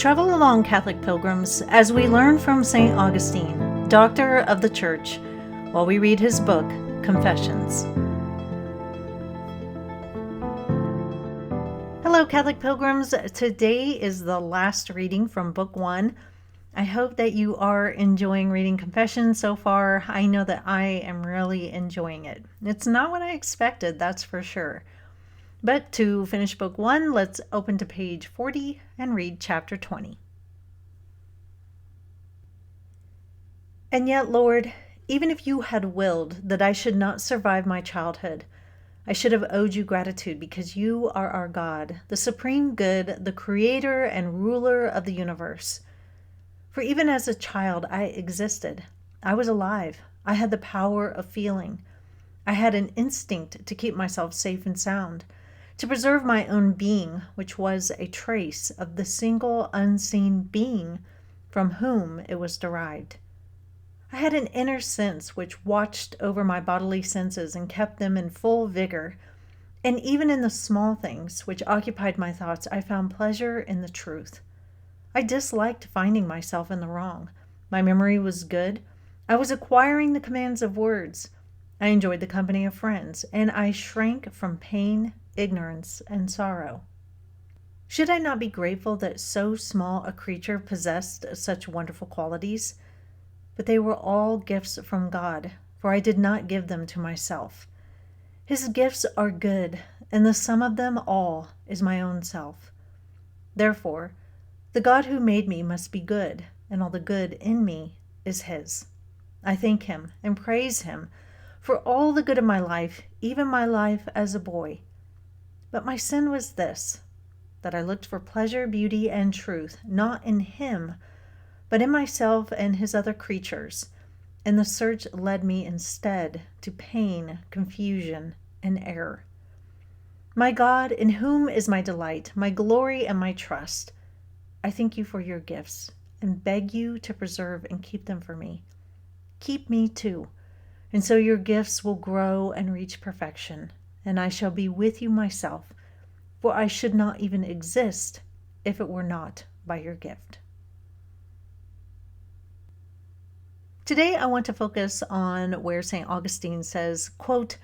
Travel along, Catholic pilgrims, as we learn from St. Augustine, Doctor of the Church, while we read his book, Confessions. Hello, Catholic pilgrims. Today is the last reading from Book 1. I hope that you are enjoying reading Confessions so far. I know that I am really enjoying it. It's not what I expected, that's for sure. But to finish Book 1, let's open to page 40 and read chapter 20. And yet, Lord, even if you had willed that I should not survive my childhood, I should have owed you gratitude because you are our God, the supreme good, the creator and ruler of the universe. For even as a child, I existed. I was alive. I had the power of feeling. I had an instinct to keep myself safe and sound, to preserve my own being, which was a trace of the single unseen being from whom it was derived. I had an inner sense which watched over my bodily senses and kept them in full vigor, and even in the small things which occupied my thoughts, I found pleasure in the truth. I disliked finding myself in the wrong. My memory was good. I was acquiring the commands of words. I enjoyed the company of friends, and I shrank from pain, ignorance, and sorrow. Should I not be grateful that so small a creature possessed such wonderful qualities? But they were all gifts from God, for I did not give them to myself. His gifts are good, and the sum of them all is my own self. Therefore, the God who made me must be good, and all the good in me is his. I thank him and praise him for all the good of my life, even my life as a boy. But my sin was this, that I looked for pleasure, beauty, and truth, not in him, but in myself and his other creatures, and the search led me instead to pain, confusion, and error. My God, in whom is my delight, my glory, and my trust, I thank you for your gifts, and beg you to preserve and keep them for me. Keep me too, and so your gifts will grow and reach perfection, and I shall be with you myself, for I should not even exist if it were not by your gift. Today I want to focus on where St. Augustine says, quote,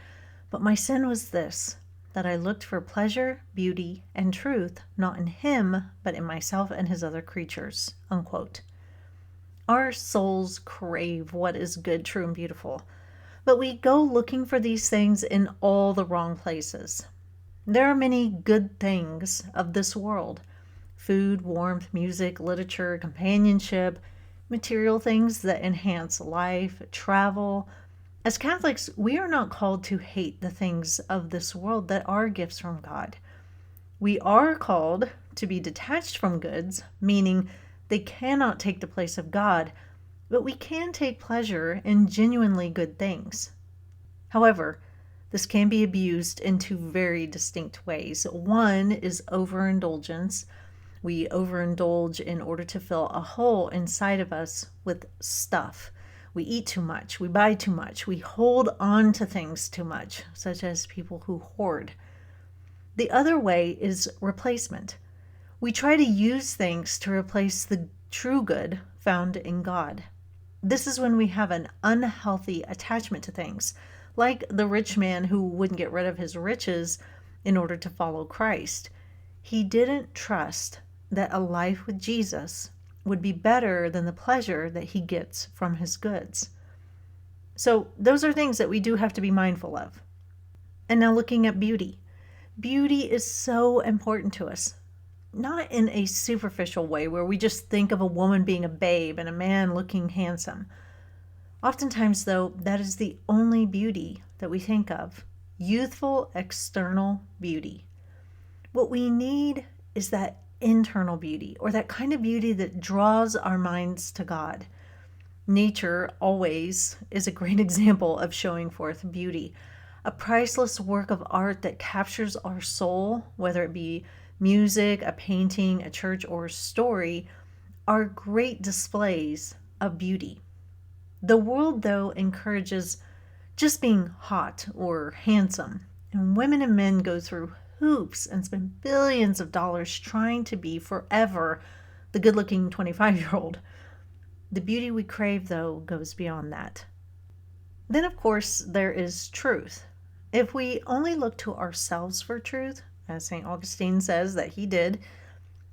"But my sin was this, that I looked for pleasure, beauty, and truth, not in him, but in myself and his other creatures," unquote. Our souls crave what is good, true, and beautiful, but we go looking for these things in all the wrong places. There are many good things of this world: food, warmth, music, literature, companionship, material things that enhance life, travel. As Catholics, we are not called to hate the things of this world that are gifts from God. We are called to be detached from goods, meaning they cannot take the place of God, but we can take pleasure in genuinely good things. However, this can be abused in two very distinct ways. One is overindulgence. We overindulge in order to fill a hole inside of us with stuff. We eat too much, we buy too much, we hold on to things too much, such as people who hoard. The other way is replacement. We try to use things to replace the true good found in God. This is when we have an unhealthy attachment to things, like the rich man who wouldn't get rid of his riches in order to follow Christ. He didn't trust that a life with Jesus would be better than the pleasure that he gets from his goods. So those are things that we do have to be mindful of. And now looking at beauty. Beauty is so important to us. Not in a superficial way where we just think of a woman being a babe and a man looking handsome. Oftentimes, though, that is the only beauty that we think of. Youthful, external beauty. What we need is that internal beauty, or that kind of beauty that draws our minds to God. Nature always is a great example of showing forth beauty. A priceless work of art that captures our soul, whether it be music, a painting, a church, or a story, are great displays of beauty. The world, though, encourages just being hot or handsome, and women and men go through hoops and spend billions of dollars trying to be forever the good-looking 25-year-old. The beauty we crave, though, goes beyond that. Then, of course, there is truth. If we only look to ourselves for truth, as St. Augustine says that he did,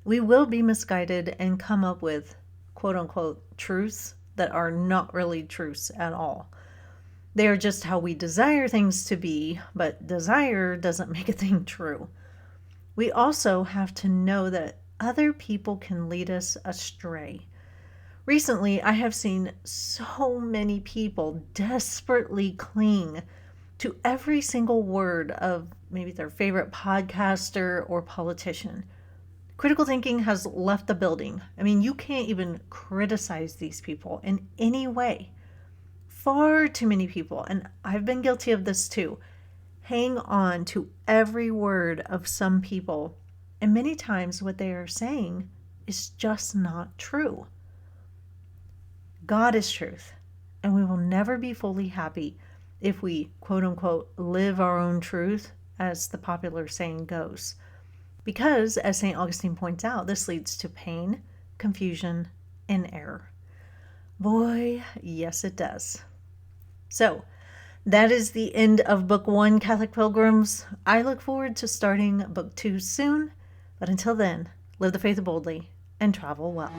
we will be misguided and come up with quote-unquote truths that are not really truths at all. They are just how we desire things to be, but desire doesn't make a thing true. We also have to know that other people can lead us astray. Recently, I have seen so many people desperately cling to every single word of maybe their favorite podcaster or politician. Critical thinking has left the building. I mean, you can't even criticize these people in any way. Far too many people, and I've been guilty of this too, hang on to every word of some people, and many times what they are saying is just not true. God is truth, and we will never be fully happy if we, quote unquote, live our own truth, as the popular saying goes. Because, as St. Augustine points out, this leads to pain, confusion, and error. Boy, yes it does. So, that is the end of Book 1, Catholic Pilgrims. I look forward to starting Book 2 soon, but until then, live the faith boldly and travel well.